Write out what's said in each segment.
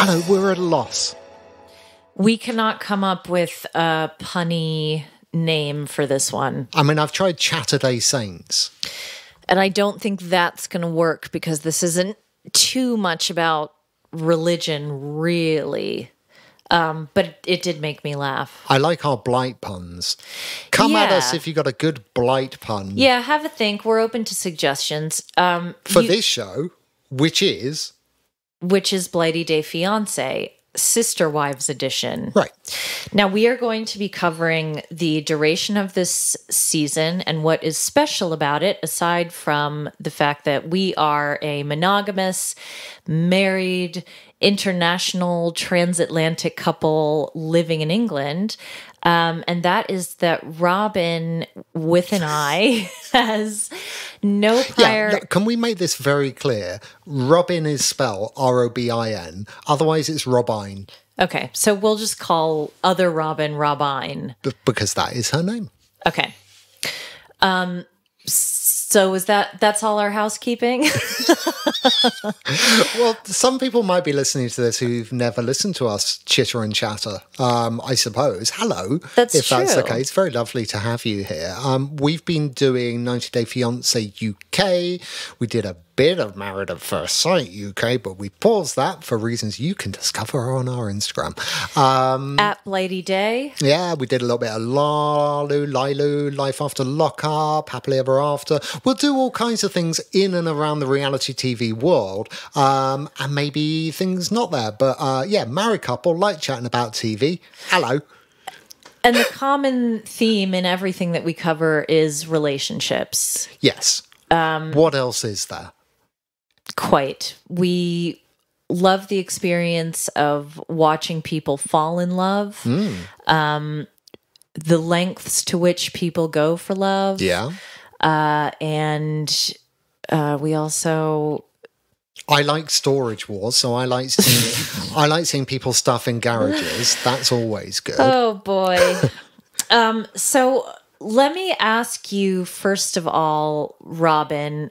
Hello, we're at a loss. We cannot come up with a punny name for this one. I mean, I've tried Chatterday Saints. And I don't think that's going to work because this isn't too much about religion, really. But it did make me laugh. I like our blight puns. Come at Yeah. us if you got a good blight pun. Yeah, have a think. We're open to suggestions. For this show, which is Blighty Day Fiancé, Sister Wives Edition. right. Now, we are going to be covering the duration of this season and what is special about it, aside from the fact that we are a monogamous, married, international, transatlantic couple living in England. And that is that Robin, with an I, has no prior... Yeah, can we make this very clear? Robin is spelled Robin. Otherwise, it's Robine. Okay, so we'll just call other Robin Robine. Because that is her name. Okay. So that's all our housekeeping? Well, some people might be listening to this who've never listened to us chitter and chatter, I suppose. Hello. That's if that's true. okay. It's very lovely to have you here. We've been doing 90 Day Fiancé UK. We did a bit of Married at First Sight UK, but we paused that for reasons you can discover on our Instagram. At Blighty Day. Yeah, we did a little bit of Lilu, Life After Lockup, Happily Ever After. We'll do all kinds of things in and around the reality TV world, and maybe things not there. But yeah, married couple, like chatting about TV. Hello. And the common theme in everything that we cover is relationships. Yes. What else is there? Quite. We love the experience of watching people fall in love, the lengths to which people go for love. Yeah. And we also... I like Storage Wars, so I like seeing people stuff in garages. That's always good. Oh, boy. So let me ask you, first of all, Robin,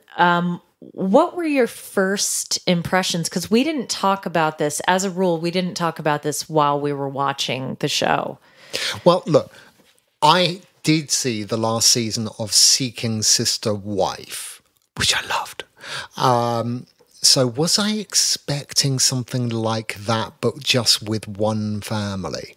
what were your first impressions? Because we didn't talk about this. As a rule, we didn't talk about this while we were watching the show. Well, look, I did see the last season of Seeking Sister Wife, which I loved. So was I expecting something like that, but just with one family?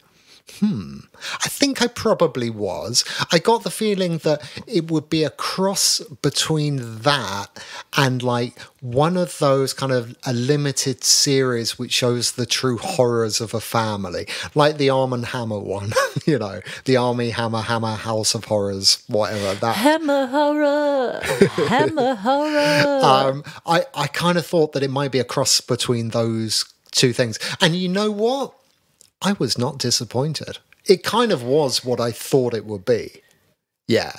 I think I probably was. I got the feeling that it would be a cross between that and like one of those kind of a limited series which shows the true horrors of a family, like the Arm and Hammer one, you know, the Army Hammer House of Horrors, whatever that. Hammer horror, hammer horror. I kind of thought that it might be a cross between those two things, and you know what? I was not disappointed. It kind of was what I thought it would be. Yeah.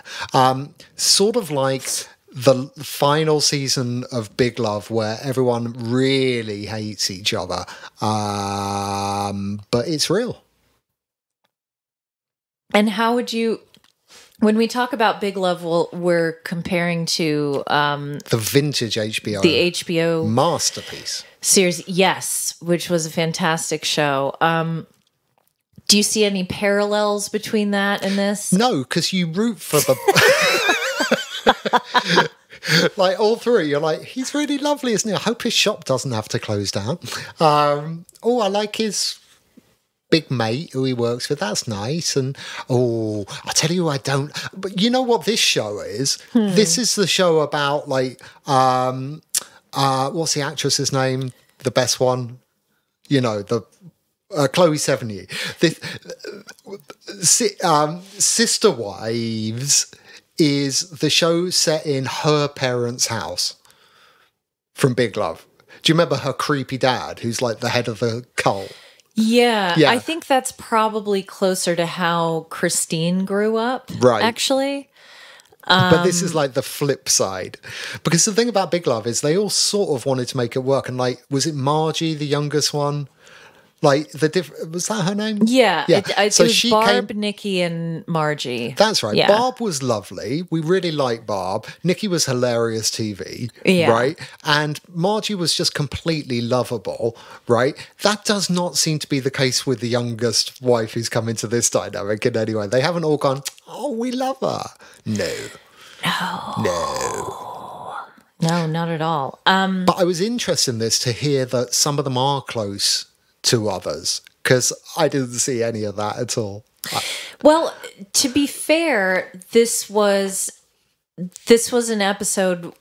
Sort of like the final season of Big Love where everyone really hates each other. But it's real. And how would you... When we talk about Big Love, we're comparing to... the vintage HBO. The HBO... masterpiece. Series, yes, which was a fantastic show. Do you see any parallels between that and this? No, because you root for the... like all three, you're like, he's really lovely, isn't he? I hope his shop doesn't have to close down. I like his big mate who he works with. That's nice. And I tell you, I don't. But you know what this show is? This is the show about like, what's the actress's name? The best one, you know, the Chloe Sevigny. This Sister Wives is the show set in her parents' house from Big Love. Do you remember her creepy dad, who's like the head of the cult? Yeah, I think that's probably closer to how Christine grew up, right? Actually. But this is like the flip side. Because the thing about Big Love is they all sort of wanted to make it work. And like, was it Margie, the youngest one? Like was that her name? Yeah. Yeah. It So was she Barb, came. Nikki, and Margie. That's right. Yeah. Barb was lovely. We really liked Barb. Nikki was hilarious TV, Yeah. right? And Margie was just completely lovable, right? That does not seem to be the case with the youngest wife who's come into this dynamic in any way. They haven't all gone, oh, we love her. No. No, not at all. But I was interested in this to hear that some of them are close to others, because I didn't see any of that at all. Well, to be fair, this was an episode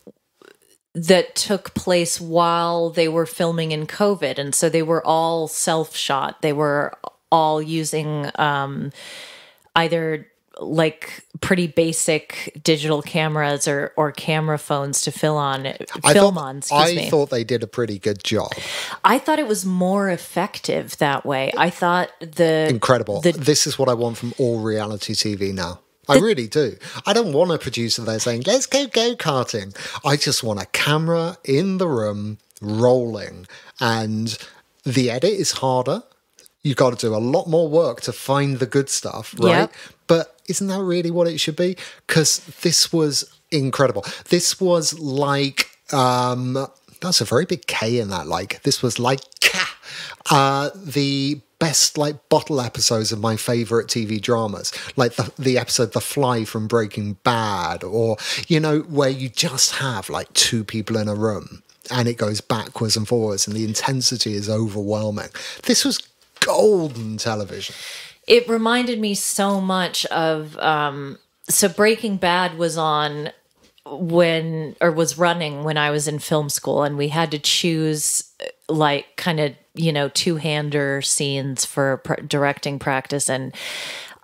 that took place while they were filming in COVID, and so they were all self-shot. They were all using either like pretty basic digital cameras or camera phones to film on. I thought they did a pretty good job. I thought it was more effective that way. I thought Incredible. This is what I want from all reality TV now. I really do. I don't want a producer there saying, let's go-karting. I just want a camera in the room rolling. And the edit is harder. You've got to do a lot more work to find the good stuff, right? Yep. But isn't that really what it should be? Because this was incredible. This was like, that's a very big K in that, like. This was like the best like bottle episodes of my favorite TV dramas, like the episode The Fly from Breaking Bad, or, you know, where you just have like two people in a room and it goes backwards and forwards and the intensity is overwhelming. This was golden television. It reminded me so much of so Breaking Bad was on was running when I was in film school, and we had to choose like kind of, you know, two-hander scenes for directing practice, and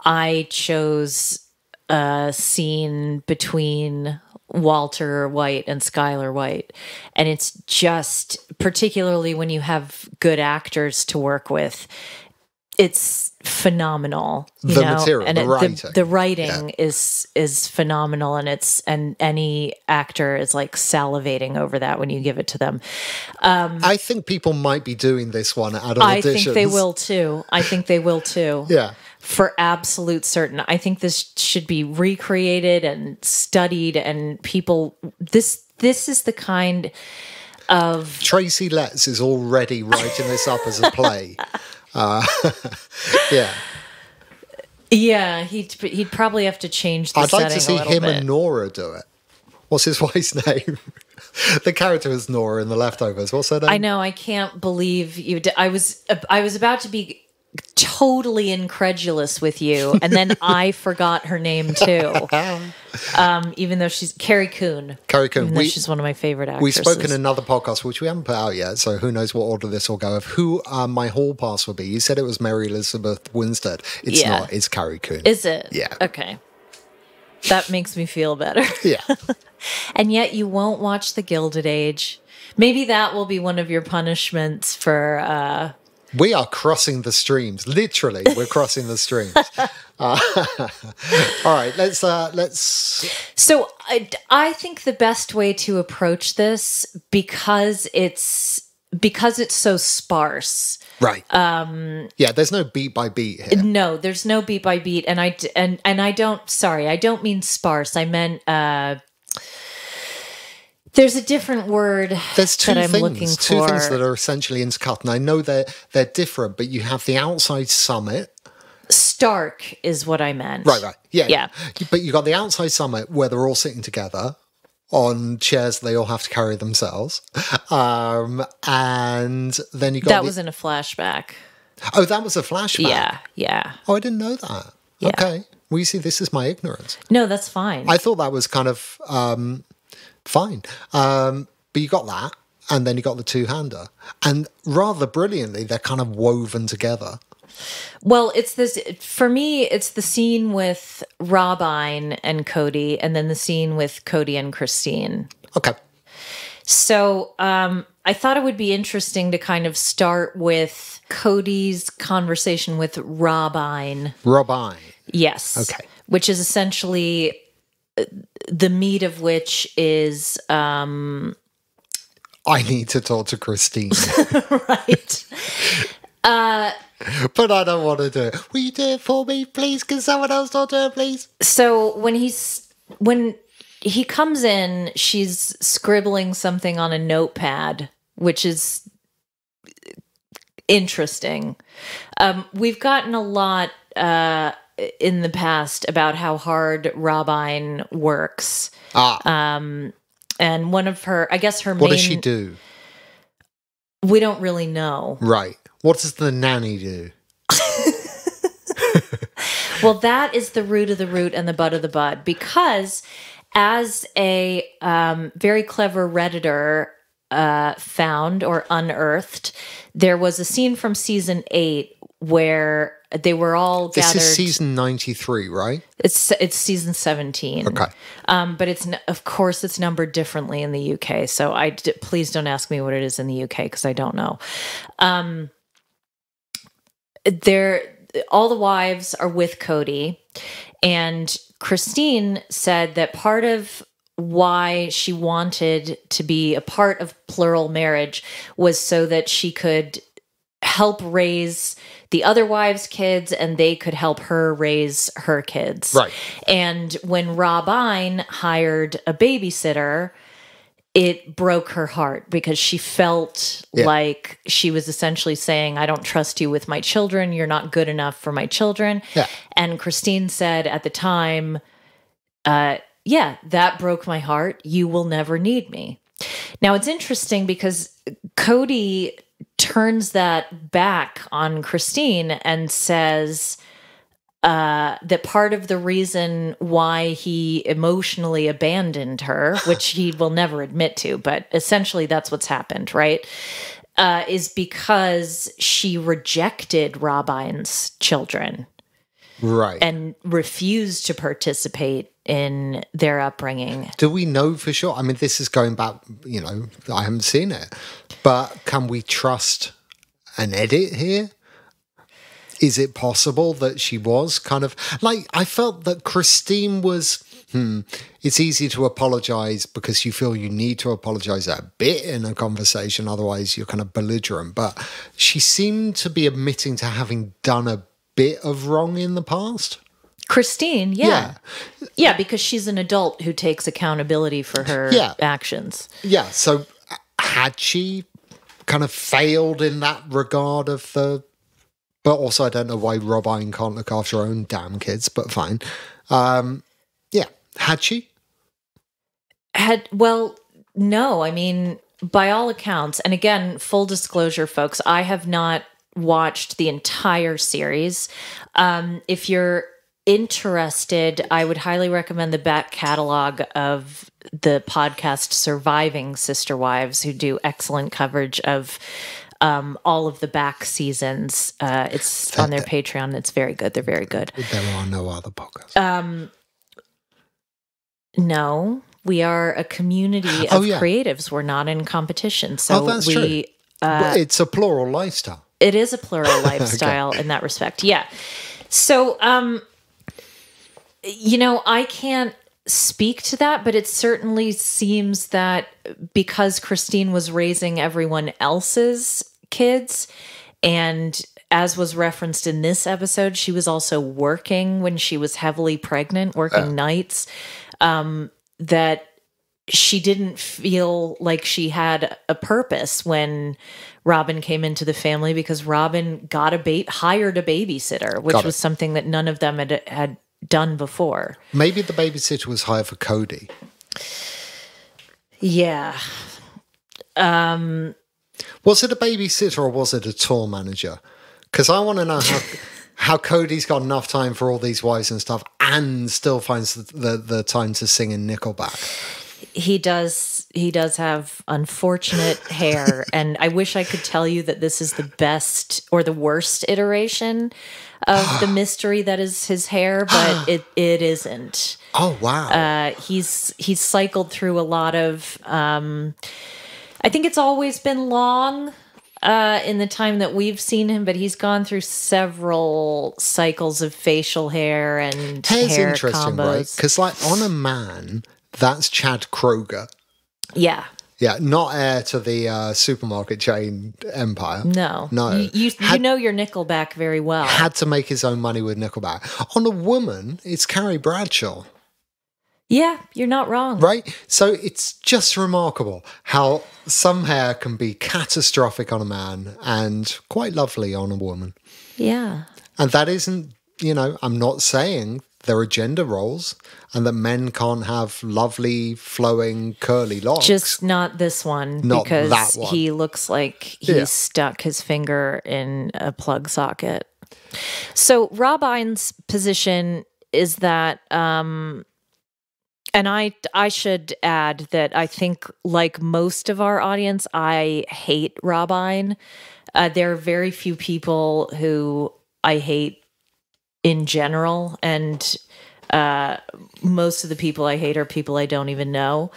I chose a scene between Walter White and Skylar White, and it's just, particularly when you have good actors to work with, it's phenomenal. The material, and the writing. The writing is phenomenal, and any actor is like salivating over that when you give it to them. I think people might be doing this one out of auditions. I think they will too. Yeah. For absolute certain. I think this should be recreated and studied, and people, this is the kind of... Tracy Letts is already writing this up as a play. Yeah. Yeah, he'd probably have to change the I'd setting like to see a little him bit. and Nora do it. What's his wife's name? The character is Nora in The Leftovers. What's her name? I know. I can't believe you. I was about to be totally incredulous with you, and then I forgot her name too. Even though she's Carrie Coon. Carrie Coon. She's one of my favorite actresses. We spoke in another podcast, which we haven't put out yet, so who knows what order this will go, of who my hall pass will be. You said it was Mary Elizabeth Winstead. It's not. It's Carrie Coon. Is it? Yeah. Okay. That makes me feel better. Yeah. And yet you won't watch The Gilded Age. Maybe that will be one of your punishments for... We are crossing the streams. Literally, we're crossing the streams. All right, let's. So I think the best way to approach this, because it's so sparse. Right. Yeah, there's no beat by beat here. No, there's no beat by beat, and I don't. Sorry, I don't mean sparse. I meant. There's a different word. There's two that I'm things, looking for. two things that are essentially intercut, and I know they're different. But you have the outside summit. Stark is what I meant. Right. Yeah. Yeah. But you got the outside summit where they're all sitting together on chairs they all have to carry themselves, and then you got that was in a flashback. Oh, that was a flashback. Yeah. Oh, I didn't know that. Yeah. Okay. Well, you see, this is my ignorance. No, that's fine. I thought that was kind of fine. But you got that, and then you got the two-hander. And rather brilliantly, they're kind of woven together. Well, for me, it's the scene with Robin and Cody, and then the scene with Cody and Christine. Okay. So I thought it would be interesting to kind of start with Cody's conversation with Robin. Robin. Yes. Okay. Which is essentially... the meat of which is I need to talk to Christine. right. But I don't want to do it. Will you do it for me, please? Can someone else not do it, please? So when he comes in, she's scribbling something on a notepad, which is interesting. We've gotten a lot in the past about how hard Robin works. And one of her, I guess her main... What does she do? We don't really know. Right. What does the nanny do? Well, that is the root of the root and the bud of the bud, because as a very clever Redditor found or unearthed, there was a scene from season 8 where they were all gathered. This is season 93, right? It's season 17. Okay. But of course it's numbered differently in the UK. So please don't ask me what it is in the UK because I don't know. All the wives are with Cody, and Christine said that part of why she wanted to be a part of plural marriage was so that she could help raise the other wives' kids and they could help her raise her kids. Right. And when Robin hired a babysitter, it broke her heart because she felt like she was essentially saying, I don't trust you with my children. You're not good enough for my children. Yeah. And Christine said at the time, that broke my heart. You will never need me. Now, it's interesting because Cody turns that back on Christine and says that part of the reason why he emotionally abandoned her, which he will never admit to, but essentially that's what's happened, right? Is because she rejected Robin's children. Right. And refused to participate in their upbringing. Do we know for sure? I mean, this is going back, I haven't seen it. But can we trust an edit here? Is it possible that she was kind of... I felt that Christine was... It's easy to apologize because you feel you need to apologize a bit in a conversation. Otherwise, you're kind of belligerent. But she seemed to be admitting to having done a bit of wrong in the past. Christine, yeah, because she's an adult who takes accountability for her actions. Yeah, so had she kind of failed in that regard but also I don't know why Robin can't look after her own damn kids, but fine. Had she? No, I mean, by all accounts, and again, full disclosure, folks, I have not watched the entire series. If you're interested, I would highly recommend the back catalog of the podcast Surviving Sister Wives, who do excellent coverage of all of the back seasons. It's on their Patreon. It's very good. They're very good. There are no other podcasts. No, we are a community of creatives. We're not in competition. So that's true. It's a plural lifestyle. It is a plural lifestyle in that respect. Yeah. So, I can't speak to that, but it certainly seems that because Christine was raising everyone else's kids, and as was referenced in this episode, she was also working when she was heavily pregnant, working nights, that she didn't feel like she had a purpose when Robin came into the family, because Robin hired a babysitter, which was something that none of them had done before. Maybe the babysitter was hired for Cody. Yeah. Was it a babysitter or was it a tour manager? Because I want to know how Cody's got enough time for all these wives and stuff and still finds the time to sing in Nickelback. He does have unfortunate hair, and I wish I could tell you that this is the best or the worst iteration of the mystery that is his hair, but it isn't. Oh wow. He's cycled through a lot of I think it's always been long in the time that we've seen him, but he's gone through several cycles of facial hair and hair's hair interesting, combos. Right? Because on a man, that's Chad Kroger. Yeah. Yeah, not heir to the supermarket chain empire. No. No. You know your Nickelback very well. Had to make his own money with Nickelback. On a woman, it's Carrie Bradshaw. Yeah, you're not wrong. Right? So it's just remarkable how some hair can be catastrophic on a man and quite lovely on a woman. Yeah. And that isn't, I'm not saying there are gender roles and that men can't have lovely, flowing, curly locks. Just not this one, Not because that one. he looks like he's stuck his finger in a plug socket. So Rob Ian's position is that, and I should add that I think, like most of our audience, I hate Rob Ian. There are very few people who I hate in general, and most of the people I hate are people I don't even know,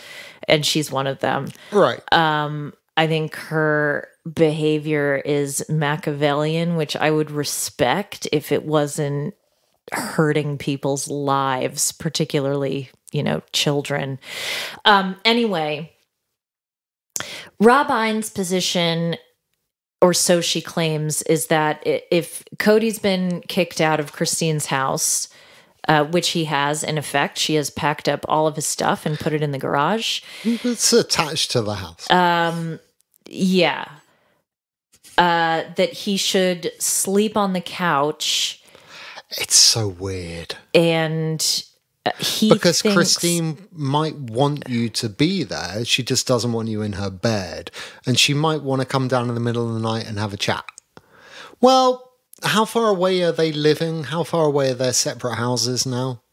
and she's one of them. Right. I think her behavior is Machiavellian, which I would respect if it wasn't hurting people's lives, particularly, children. Anyway, Rob Ian's position, or so she claims, is that if Cody's been kicked out of Christine's house, which he has, in effect, she has packed up all of his stuff and put it in the garage. It's attached to the house. Yeah. That he should sleep on the couch. It's so weird. And because Christine might want you to be there. She just doesn't want you in her bed. And she might want to come down in the middle of the night and have a chat. Well, how far away are they living? How far away are their separate houses now?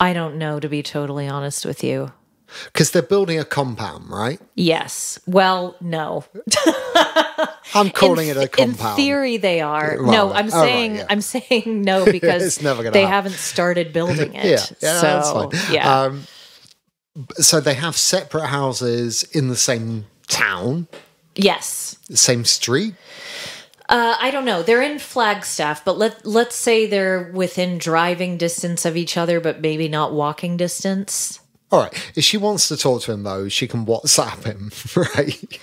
I don't know, to be totally honest with you. Because they're building a compound, right? Yes. Well, no. I'm calling it a compound. In theory, they are. Well, no, I'm saying I'm saying no because it's never gonna they happen. haven't started building it. Yeah, so, that's fine. Yeah. So they have separate houses in the same town? Yes. Same street? I don't know. They're in Flagstaff, but let's say they're within driving distance of each other, but maybe not walking distance. All right. If she wants to talk to him, though, she can WhatsApp him, right?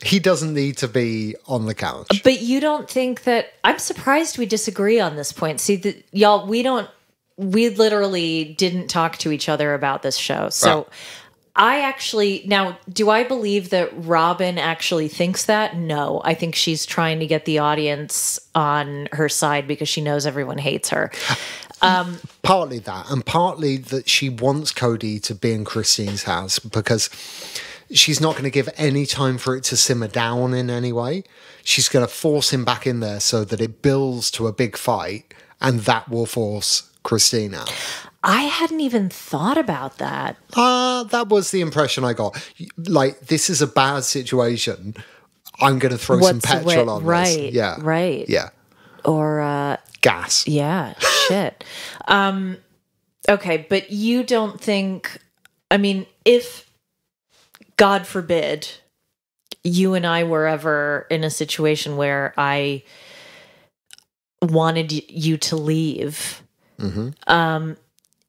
He doesn't need to be on the couch. But you don't think that... I'm surprised we disagree on this point. See, y'all, we literally didn't talk to each other about this show. So right. I actually... Now, do I believe that Robin actually thinks that? No. I think she's trying to get the audience on her side because she knows everyone hates her. Partly that, and partly that she wants Cody to be in Christine's house because she's not going to give any time for it to simmer down in any way. She's going to force him back in there so that it builds to a big fight, and that will force Christine out. I hadn't even thought about that. That was the impression I got. Like, this is a bad situation. I'm going to throw some petrol on this. Yeah. Right. Yeah. Or... gas. Yeah, shit. Okay, but you don't think... I mean, if, God forbid, you and I were ever in a situation where I wanted you to leave,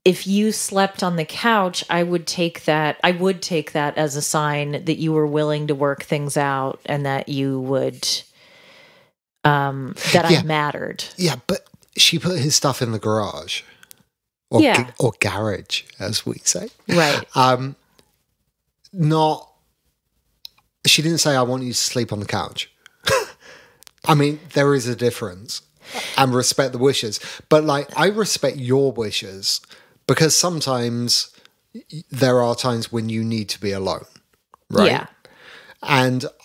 if you slept on the couch, I would take that as a sign that you were willing to work things out and that you would... I mattered. Yeah, but she put his stuff in the garage. Or garage, as we say. Right. She didn't say, I want you to sleep on the couch. I mean, there is a difference. And respect the wishes. But, I respect your wishes because sometimes there are times when you need to be alone. Right? Yeah.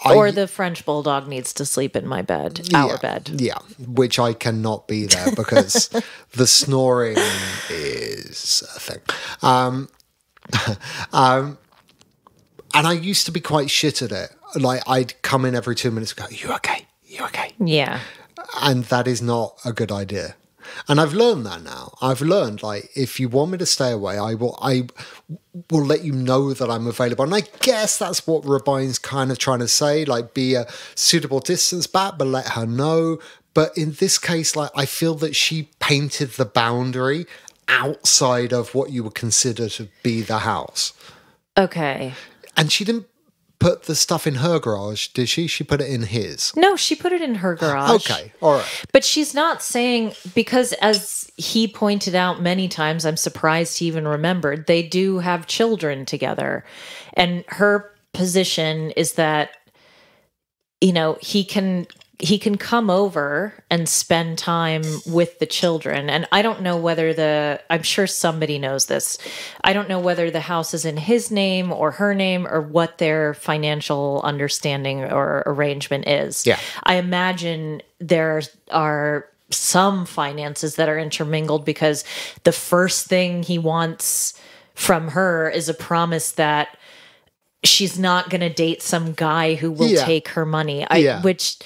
Or the French bulldog needs to sleep in my bed, our bed. Yeah, which I cannot be there because the snoring is a thing. And I used to be quite shit at it. I'd come in every 2 minutes and go, you okay? You okay? Yeah. And that is not a good idea. And I've learned that now. I've learned, if you want me to stay away, I will let you know that I'm available. And I guess that's what Rabine's kind of trying to say, be a suitable distance back, but let her know. But in this case, I feel that she painted the boundary outside of what you would consider to be the house. Okay. And she didn't put the stuff in her garage, did she? She put it in his. No, she put it in her garage. Okay, all right. But she's not saying, because as he pointed out many times, I'm surprised he even remembered, they do have children together. And her position is that, you know, he can come over and spend time with the children. And I don't know whether I'm sure somebody knows this. I don't know whether the house is in his name or her name or what their financial understanding or arrangement is. Yeah. I imagine there are some finances that are intermingled, because the first thing he wants from her is a promise that she's not going to date some guy who will take her money. Which...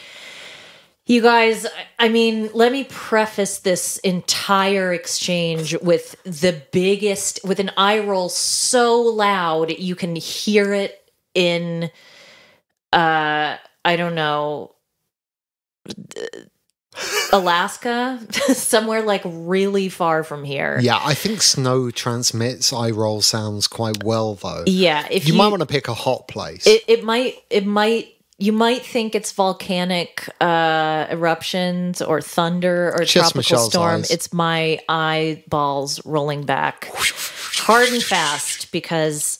You guys, I mean, let me preface this entire exchange with with an eye roll so loud you can hear it in, I don't know, Alaska, somewhere like really far from here. Yeah, I think snow transmits eye roll sounds quite well, though. Yeah, if you might want to pick a hot place. It might. You might think it's volcanic eruptions or thunder or just tropical Michelle's storm. eyes. It's my eyeballs rolling back hard and fast, because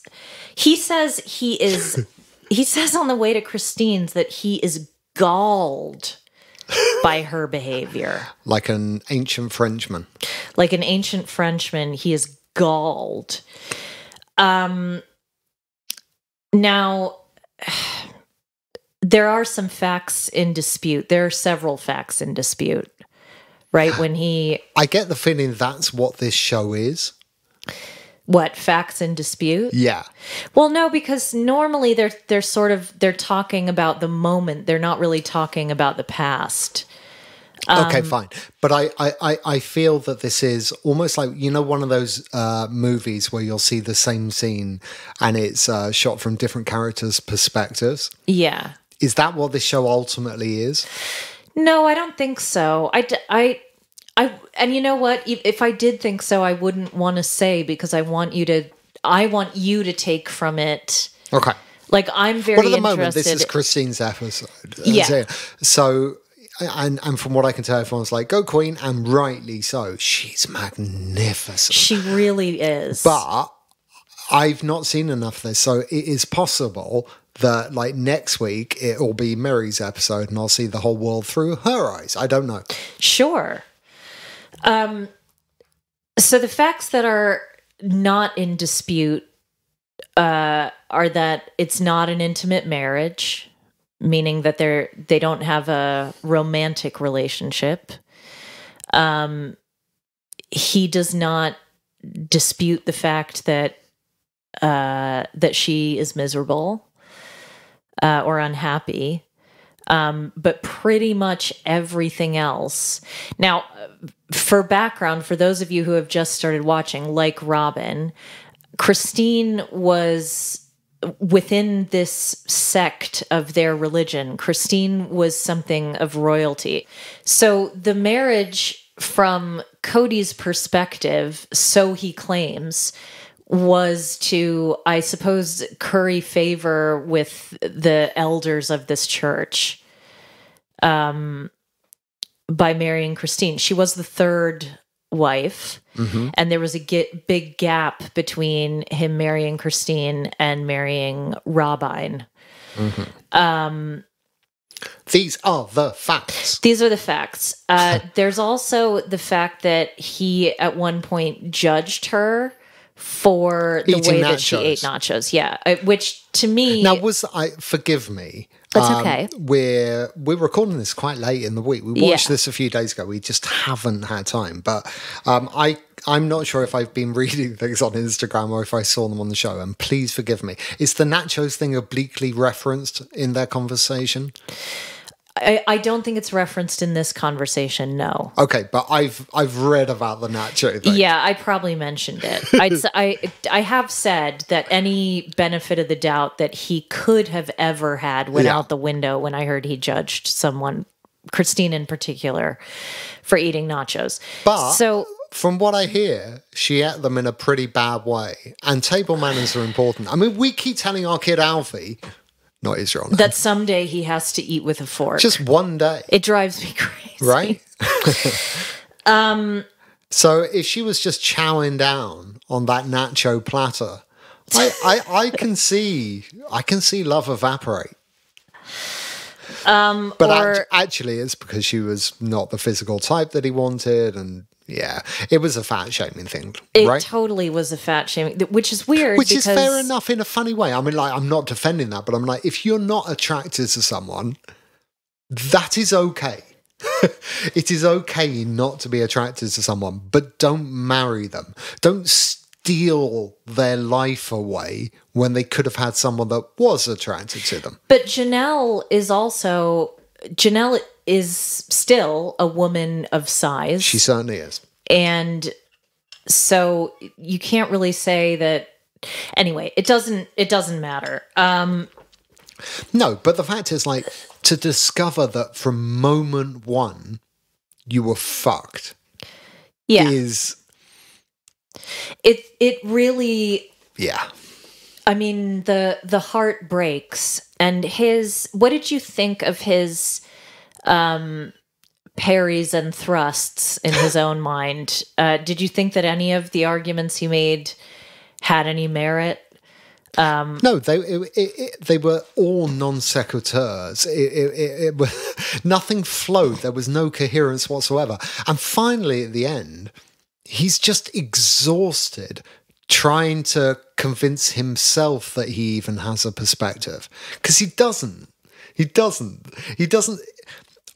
he says he says on the way to Christine's that he is galled by her behavior. Like an ancient Frenchman. Like an ancient Frenchman, he is galled. Now... There are some facts in dispute. There are several facts in dispute, right? I get the feeling that's what this show is. What, facts in dispute? Yeah. Well, no, because normally they're talking about the moment. They're not really talking about the past. Okay, fine. But I feel that this is almost like, you know, one of those movies where you'll see the same scene and it's shot from different characters' perspectives. Yeah. Is that what this show ultimately is? No, I don't think so. And you know what? If I did think so, I wouldn't want to say, because I want you to take from it. Okay. Like, I'm very interested. Well, at the moment, this is Christine's episode. Yeah. So, and from what I can tell, everyone's like, go Queen, and rightly so. She's magnificent. She really is. But I've not seen enough of this, so it is possible that, like, next week it will be Mary's episode and I'll see the whole world through her eyes. I don't know. Sure. So the facts that are not in dispute are that it's not an intimate marriage, meaning that they don't have a romantic relationship. He does not dispute the fact that she is miserable or unhappy, but pretty much everything else. Now, for background, for those of you who have just started watching, like Robin, Christine was within this sect of their religion. Christine was something of royalty. So the marriage, from Cody's perspective, so he claims, was to, I suppose, curry favor with the elders of this church by marrying Christine. She was the third wife, and there was a big gap between him marrying Christine and marrying Robin. These are the facts. These are the facts. There's also the fact that he, at one point, judged her for the way that she ate nachos. Yeah. Which, to me... Now, forgive me. That's okay. We're recording this quite late in the week. We watched this a few days ago. We just haven't had time. But I'm not sure if I've been reading things on Instagram or if I saw them on the show. And please forgive me. Is the nachos thing obliquely referenced in their conversation? I don't think it's referenced in this conversation, no. Okay, but I've read about the nacho thing. Yeah, I probably mentioned it. I have said that any benefit of the doubt that he could have ever had went out the window when I heard he judged someone, Christine in particular, for eating nachos. But from what I hear, she ate them in a pretty bad way. And table manners are important. I mean, we keep telling our kid Alfie, not his real name. That someday he has to eat with a fork. Just one day. It drives me crazy. Right? So if she was just chowing down on that nacho platter, I can see love evaporate. But actually, it's because she was not the physical type that he wanted, and yeah, it was a fat shaming thing, right? It totally was a fat shaming, which is weird. Which is fair enough in a funny way. I mean, like, I'm not defending that, but I'm like, if you're not attracted to someone, that is okay. It is okay not to be attracted to someone, but don't marry them. Don't steal their life away when they could have had someone that was attracted to them. But Janelle is still a woman of size. She certainly is. And so you can't really say that. Anyway, it doesn't matter. No, but the fact is, like, to discover that from moment one you were fucked is... It really... Yeah. I mean, the heart breaks. And what did you think of his parries and thrusts in his own mind? Did you think that any of the arguments he made had any merit? No, they were all non sequiturs. Nothing flowed. There was no coherence whatsoever. And finally, at the end, he's just exhausted trying to convince himself that he even has a perspective. Because he doesn't.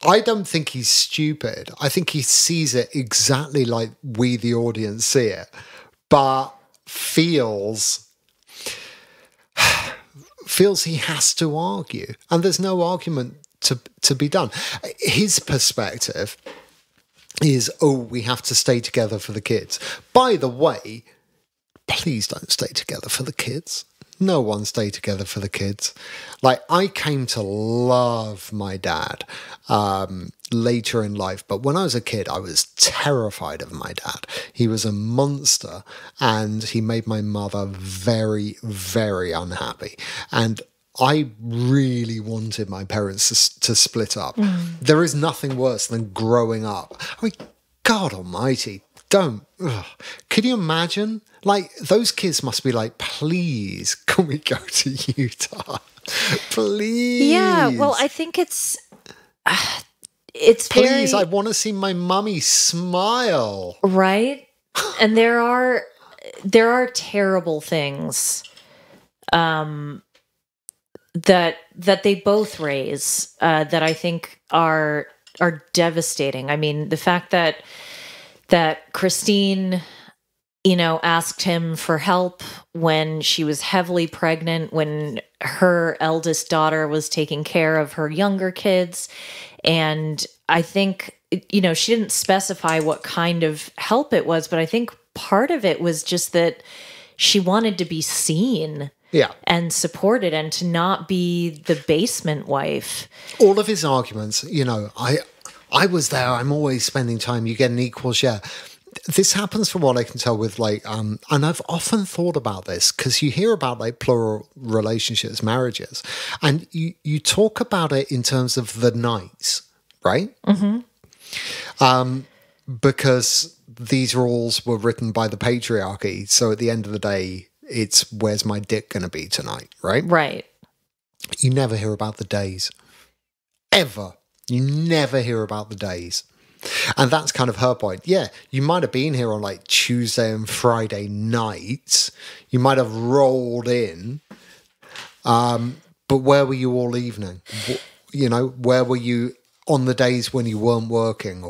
I don't think he's stupid. I think he sees it exactly like we, the audience, see it. But feels he has to argue, and there's no argument to be done. His perspective is, we have to stay together for the kids. By the way, please don't stay together for the kids. No one stay together for the kids. Like, I came to love my dad later in life, but when I was a kid, I was terrified of my dad. He was a monster, and he made my mother very, very unhappy. And I really wanted my parents to split up. There is nothing worse than growing up. I mean, God almighty, don't. Ugh. Can you imagine? Like, those kids must be like, please, can we go to Utah? Please. Yeah, well, I think it's please, I want to see my mummy smile. Right? And there are terrible things that they both raise that I think are devastating. I mean, the fact that Christine, asked him for help when she was heavily pregnant, when her eldest daughter was taking care of her younger kids. And I think, she didn't specify what kind of help it was, but I think part of it was just that she wanted to be seen. Yeah. And supported, and to not be the basement wife. All of his arguments, I was there, I'm always spending time, you get an equal share. This happens from what I can tell with and I've often thought about this because you hear about plural relationships, marriages, and you talk about it in terms of the nights, right? Mm-hmm. Because these rules were written by the patriarchy. So at the end of the day, it's where's my dick going to be tonight, right? Right. You never hear about the days. Ever. You never hear about the days. And that's kind of her point. Yeah, you might have been here on Tuesday and Friday nights. You might have rolled in. But where were you all evening? Where were you on the days when you weren't working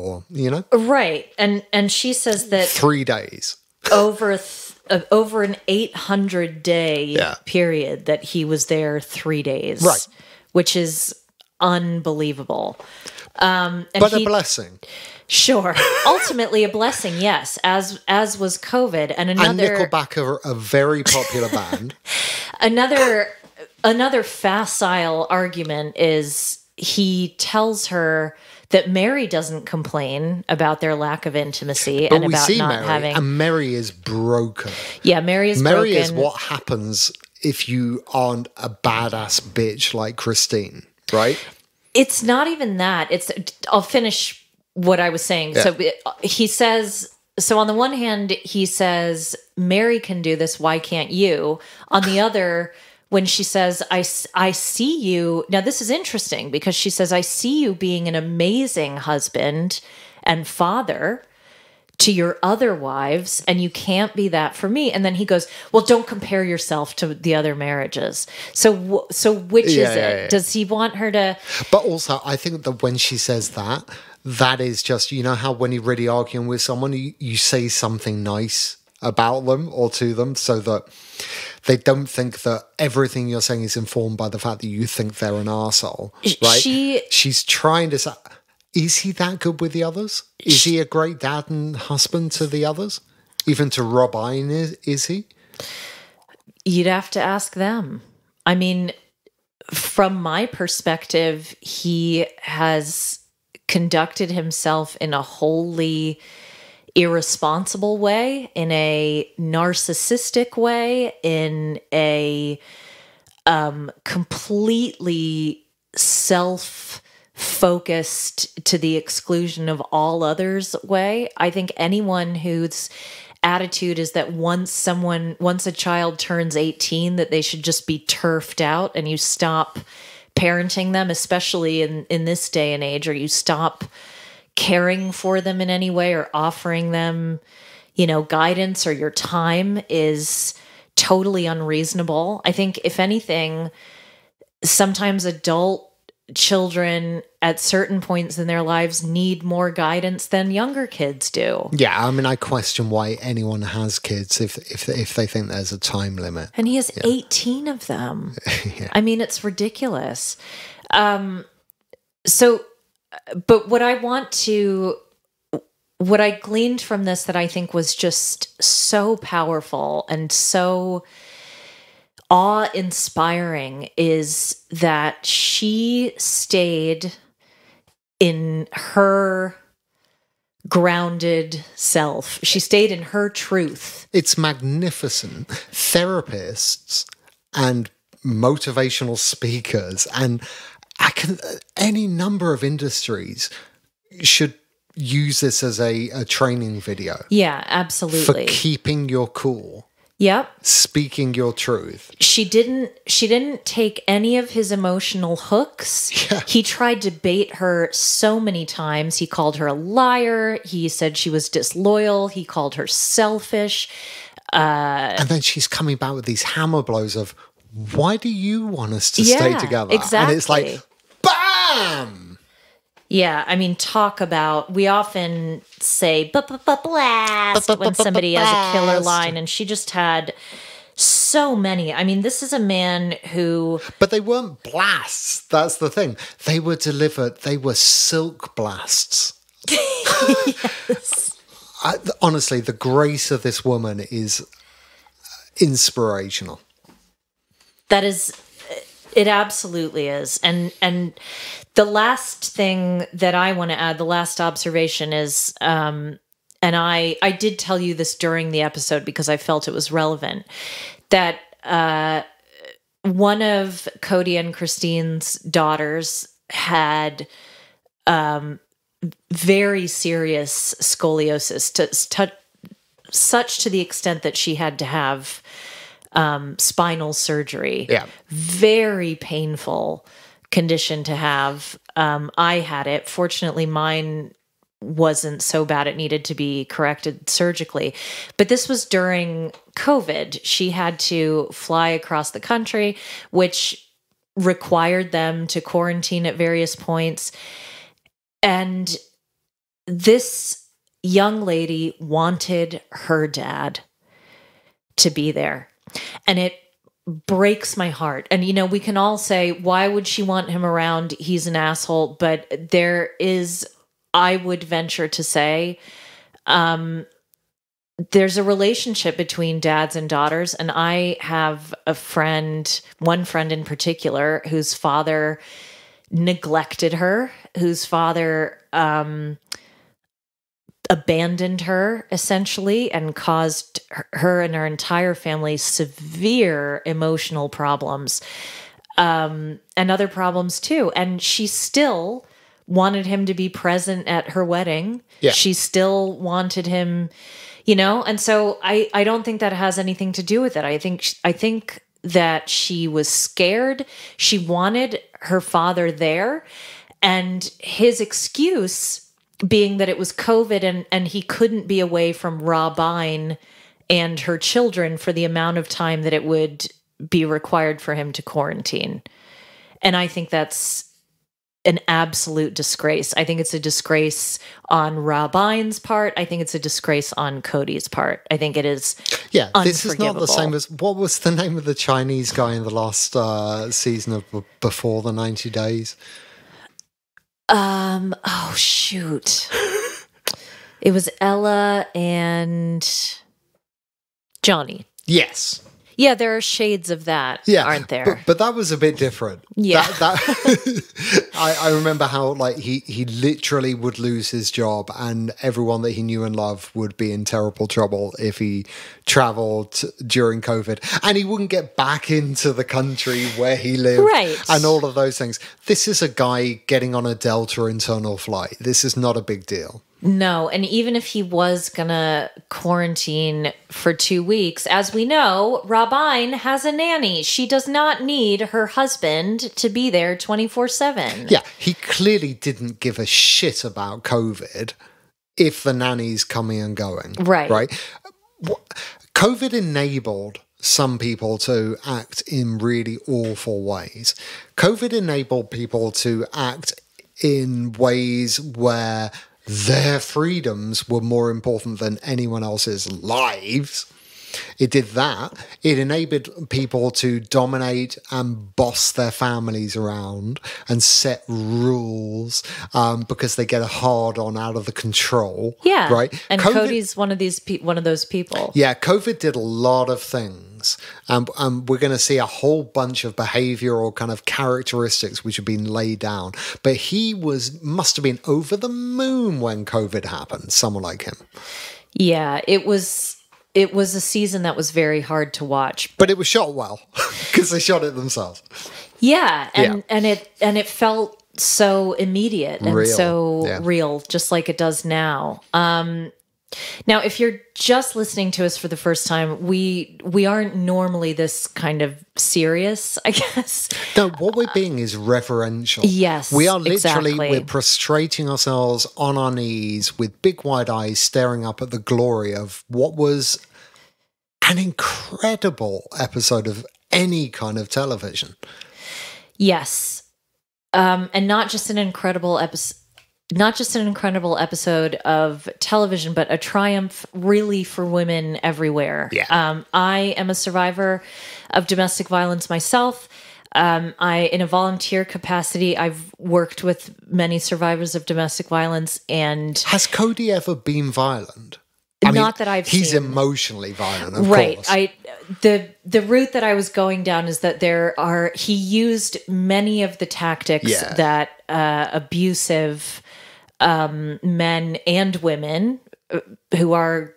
Right. And she says that 3 days. over an 800-day period that he was there 3 days. Right. Which is unbelievable. But a blessing. Sure. Ultimately a blessing, yes, as was COVID. And Nickelback are a very popular band. Another facile argument is he tells her that Mary doesn't complain about their lack of intimacy But and we about see not Mary, having. And Mary is broken. Yeah, Mary is broken. Mary is what happens if you aren't a badass bitch like Christine, right? It's not even that. I'll finish what I was saying. Yeah. So he says, so on the one hand, he says, Mary can do this. Why can't you? On the other, when she says, I see you. Now, this is interesting because she says, I see you being an amazing husband and father to your other wives, and you can't be that for me. And then he goes, well, don't compare yourself to the other marriages. So which is it? Yeah. Does he want her to? But also, I think that when she says that, that is just, you know how when you're really arguing with someone, you say something nice about them or to them so that they don't think that everything you're saying is informed by the fact that you think they're an arsehole, right? She's trying to say, is he that good with the others? Is he a great dad and husband to the others? Even to Rob Ian, is he? You'd have to ask them. I mean, from my perspective, he has conducted himself in a wholly irresponsible way, in a narcissistic way, in a completely self-focused to the exclusion of all others way. I think anyone whose attitude is that once a child turns 18, that they should just be turfed out and you stop parenting them, especially in this day and age, or you stop caring for them in any way or offering them, guidance or your time, is totally unreasonable. I think if anything, sometimes adult children at certain points in their lives need more guidance than younger kids do. Yeah, I mean, I question why anyone has kids if they think there's a time limit. And he has 18 of them. Yeah. I mean, it's ridiculous. But what I gleaned from this that I think was just so powerful and so awe-inspiring is that she stayed in her grounded self. She stayed in her truth. It's magnificent. Therapists and motivational speakers and any number of industries should use this as a training video. Yeah, absolutely. For keeping your cool. Yep. Speaking your truth. She didn't take any of his emotional hooks. Yeah. He tried to bait her so many times. He called her a liar. He said she was disloyal. He called her selfish. And then she's coming back with these hammer blows of, why do you want us to stay together? Exactly. And it's like, bam! Yeah, I mean, talk about, we often say, blast, when somebody has a killer line, and she just had so many. I mean, this is a man who... But they weren't blasts, that's the thing. They were delivered, they were silk blasts. Yes. Honestly, the grace of this woman is inspirational. That is, it absolutely is. And the last thing that I want to add, the last observation is, and I did tell you this during the episode because I felt it was relevant, that one of Cody and Christine's daughters had very serious scoliosis, such to the extent that she had to have spinal surgery. Yeah. Very painful condition to have. I had it. Fortunately, mine wasn't so bad it needed to be corrected surgically. But this was during COVID. She had to fly across the country, which required them to quarantine at various points. And this young lady wanted her dad to be there. And it breaks my heart. And, we can all say, why would she want him around? He's an asshole. But there is, I would venture to say, there's a relationship between dads and daughters. And I have one friend in particular, whose father neglected her, whose father abandoned her essentially and caused her and her entire family severe emotional problems, and other problems too. And she still wanted him to be present at her wedding. Yeah. She still wanted him, and so I don't think that has anything to do with it. I think that she was scared. She wanted her father there, and his excuse being that it was COVID and he couldn't be away from Robine and her children for the amount of time that it would be required for him to quarantine. And I think that's an absolute disgrace. I think it's a disgrace on Robine's part. I think it's a disgrace on Cody's part. I think it is this is not the same as, what was the name of the Chinese guy in the last season of Before the 90 Days? Oh shoot. It was Ella and Johnny. Yes. Yeah, there are shades of that, aren't there? But that was a bit different. Yeah. I remember how he literally would lose his job and everyone that he knew and loved would be in terrible trouble if he traveled during COVID. And he wouldn't get back into the country where he lived. Right. And all of those things. This is a guy getting on a Delta internal flight. This is not a big deal. No, and even if he was going to quarantine for 2 weeks, as we know, Robine has a nanny. She does not need her husband to be there 24/7. Yeah, he clearly didn't give a shit about COVID if the nanny's coming and going. Right? COVID enabled some people to act in really awful ways. COVID enabled people to act in ways where their freedoms were more important than anyone else's lives. It did that. It enabled people to dominate and boss their families around and set rules because they get a hard on out of the control. Yeah. Right. And Cody's one of those people. Yeah. COVID did a lot of things. And we're going to see a whole bunch of behavioral kind of characteristics which have been laid down. But he must have been over the moon when COVID happened. Someone like him. Yeah. It was a season that was very hard to watch. But it was shot well because they shot it themselves. Yeah, and it felt so immediate and real, just like it does now. Now, if you're just listening to us for the first time, we aren't normally this kind of serious, I guess. No, what we're being is reverential. Yes, we are literally exactly. We're prostrating ourselves on our knees with big wide eyes, staring up at the glory of what was an incredible episode of any kind of television. Yes, and not just an incredible episode. Not just an incredible episode of television, but a triumph really for women everywhere. Yeah. I am a survivor of domestic violence myself. In a volunteer capacity, I've worked with many survivors of domestic violence. And has Cody ever been violent? Not that I've seen. He's emotionally violent, of course. The route that I was going down is that he used many of the tactics that abusive men and women who are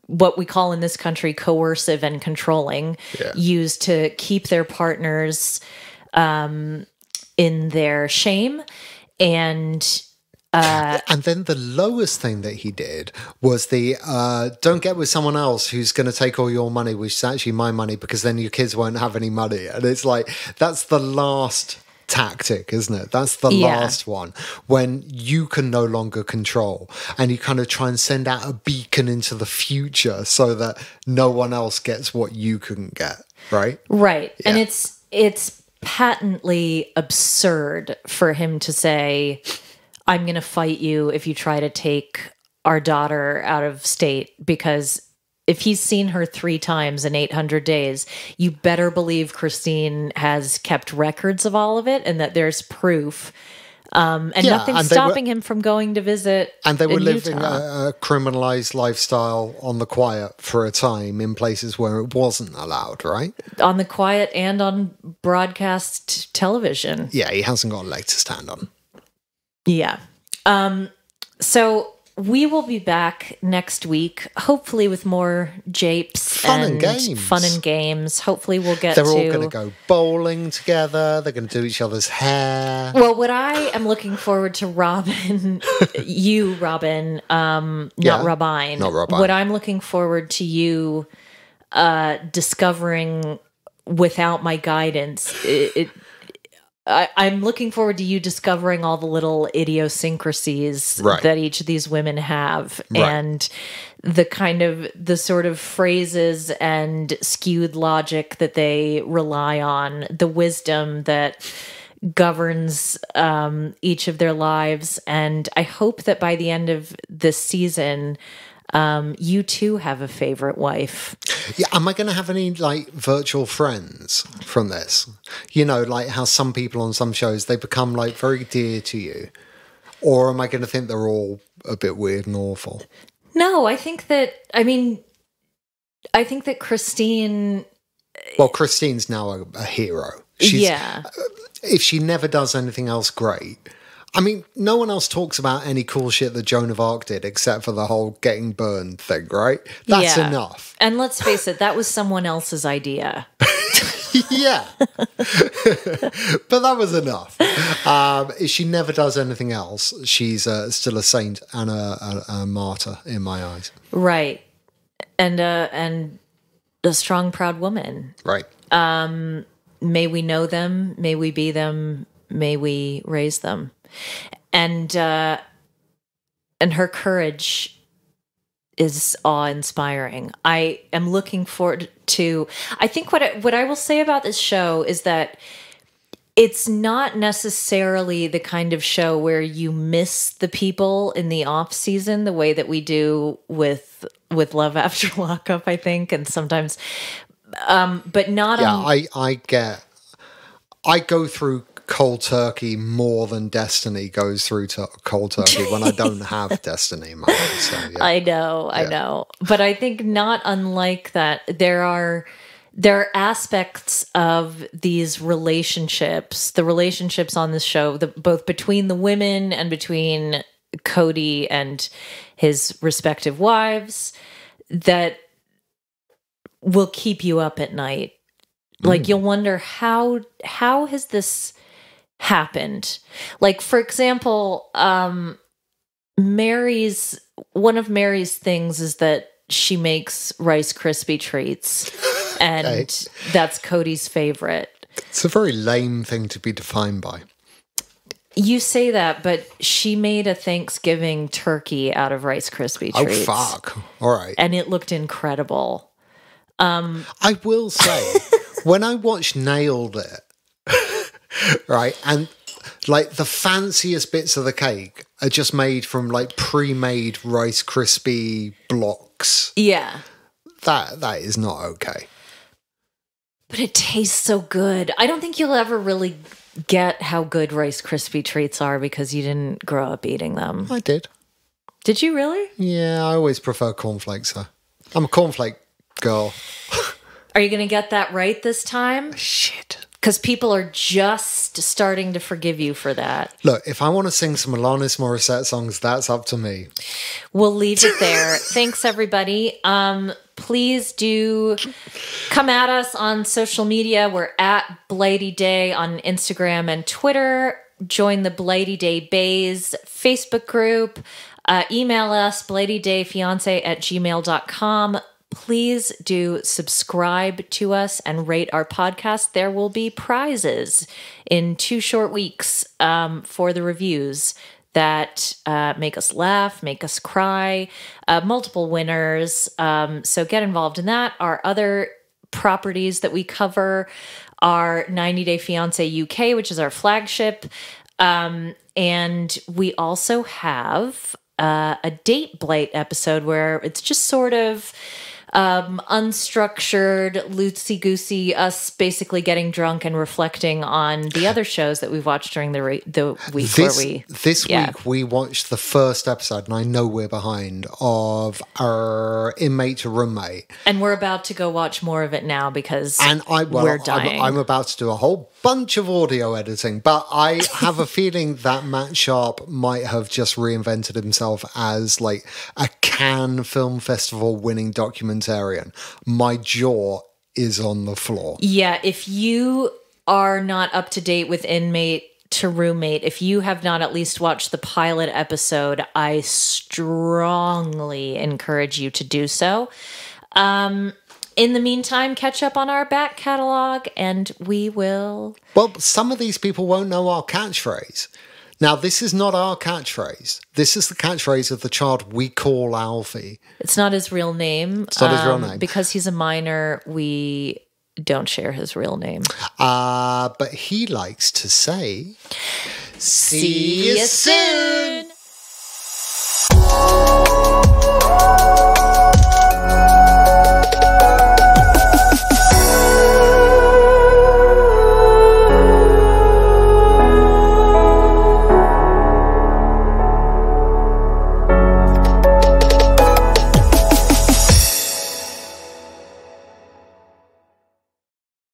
what we call in this country coercive and controlling use to keep their partners in their shame. And then the lowest thing that he did was don't get with someone else who's going to take all your money, which is actually my money, because then your kids won't have any money. And it's like, that's the last tactic, isn't it? That's the last one, when you can no longer control and you kind of try and send out a beacon into the future so that no one else gets what you couldn't get. Right. Yeah. And it's patently absurd for him to say, I'm going to fight you if you try to take our daughter out of state, because if he's seen her 3 times in 800 days, you better believe Christine has kept records of all of it and that there's proof. And nothing's stopping him from going to visit. And they were living Utah. a criminalized lifestyle on the quiet for a time in places where it wasn't allowed, right? On the quiet and on broadcast television. Yeah, he hasn't got a leg to stand on. Yeah. So we will be back next week, hopefully with more japes Fun and games. Fun and games. Hopefully we'll get They're all going to go bowling together. They're going to do each other's hair. Well, what I am looking forward to, Robin, you, Robin, not Robin. Not Robin. What I'm looking forward to you discovering without my guidance, I'm looking forward to you discovering all the little idiosyncrasies that each of these women have, and the sort of phrases and skewed logic that they rely on, the wisdom that governs each of their lives. And I hope that by the end of this season, you too have a favorite wife. Yeah, am I going to have any like virtual friends from this? You know, like how some people on some shows, they become like very dear to you. Or am I going to think they're all a bit weird and awful? No, I think that Christine... Well, Christine's now a hero. If she never does anything else great... I mean, no one else talks about any cool shit that Joan of Arc did except for the whole getting burned thing, right? That's enough. And let's face it, that was someone else's idea. Yeah. But that was enough. If she never does anything else, she's still a saint and a martyr in my eyes. Right. And a strong, proud woman. Right. May we know them. May we be them. May we raise them. And her courage is awe-inspiring. I am looking forward to... I think what I will say about this show is that it's not necessarily the kind of show where you miss the people in the off-season the way that we do with Love After Lockup, I think, and sometimes... but not... Yeah, I go through cold turkey more than Destiny goes through to cold turkey when I don't have Destiny in my life. So, yeah. I know. But I think not unlike that, there are aspects of these relationships, the relationships on this show, both between the women and between Cody and his respective wives, that will keep you up at night. Like you'll wonder how has this happened? Like, for example, one of Mary's things is that she makes Rice Krispie treats, and that's Cody's favorite. It's a very lame thing to be defined by. You say that, but she made a Thanksgiving turkey out of Rice Krispie treats. Oh, fuck. All right. And it looked incredible. I will say, when I watched Nailed It, right, and like the fanciest bits of the cake are just made from like pre-made Rice Krispie blocks. Yeah. That is not okay. But it tastes so good. I don't think you'll ever really get how good Rice Krispie treats are because you didn't grow up eating them. I did. Did you really? Yeah, I always prefer cornflakes, though. I'm a cornflake girl. Are you going to get that right this time? Shit. Because people are just starting to forgive you for that. Look, if I want to sing some Alanis Morissette songs, that's up to me. We'll leave it there. Thanks, everybody. Please do come at us on social media. We're at Blighty Day on Instagram and Twitter. Join the Blighty Day Bays Facebook group. Email us, blightydayfiance@gmail.com. Please do subscribe to us and rate our podcast. There will be prizes in 2 short weeks for the reviews that make us laugh, make us cry, multiple winners. So get involved in that. Our other properties that we cover are 90 Day Fiancé UK, which is our flagship. And we also have a Date Blight episode where it's just sort of unstructured, loosey-goosey, us basically getting drunk and reflecting on the other shows that we've watched during the week This week we watched the first episode, and I know we're behind, of our Inmate to Roommate. And we're about to go watch more of it now because we're dying. I'm about to do a whole bunch of audio editing, but I have a feeling that Matt Sharp might have just reinvented himself as like a Cannes Film Festival winning documentarian. My jaw is on the floor. Yeah, if you are not up to date with Inmate to Roommate, if you have not at least watched the pilot episode, I strongly encourage you to do so. In the meantime, catch up on our back catalog and we will... Well, some of these people won't know our catchphrase. Now, this is not our catchphrase. This is the catchphrase of the child we call Alfie. It's not his real name. It's not his real name. Because he's a minor, we don't share his real name. But he likes to say, "See you soon!"